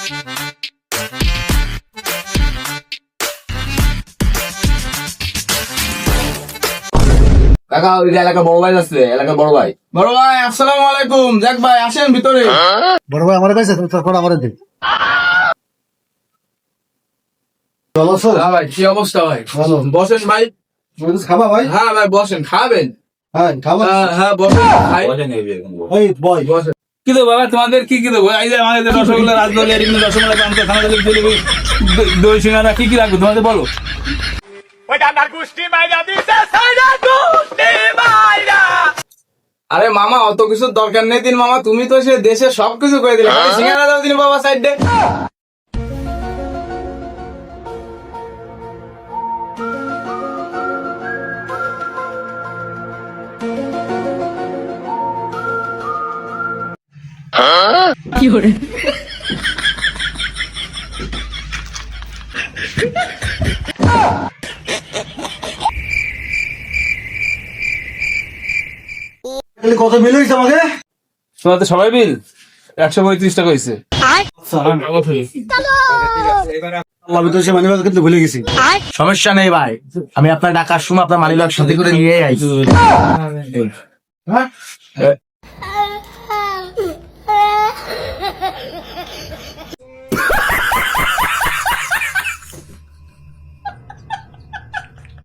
কাকা ওই যে এলাকা বড় ভাই আছে, এলাকা বড় ভাই। বড় ভাই আসসালামু আলাইকুম। যাক ভাই আসেন ভিতরে। বড় ভাই আমার কাছে তারপর আমার দিন। হ্যাঁ ভাই কি অবস্থা ভাই? ভালো। বসেন ভাই। খাবা ভাই? হ্যাঁ ভাই বসেন, খাবেন? হ্যাঁ খাবা। হ্যাঁ বসেন ভাই। এই বয় বসেন। কি দেবো বাবা তোমাদের, কি কি দেবো? এই যে আমাদের রসগোল্লা, রাজগোল্লা, এরকম রসগোল্লা, পান্তা, খানাগুলো, জিলিপি, দই সিঙ্গারা, কি কি রাখবো তোমাদের বলো? আরে মামা অত কিছু দরকার নেই দিন মামা, তুমি তো সে দেশে সবকিছু করে দিলে, খালি সিঙ্গারা দাও দিন বাবা সাইডে। কত বিল হয়েছে আমাকে? তোমাদের সবাই বিল 135 টাকা হয়েছে। কিন্তু ভুলে গেছি। সমস্যা নেই ভাই, আমি আপনার টাকার সময় আপনার মালিক সাথে করে নিয়ে আইছি।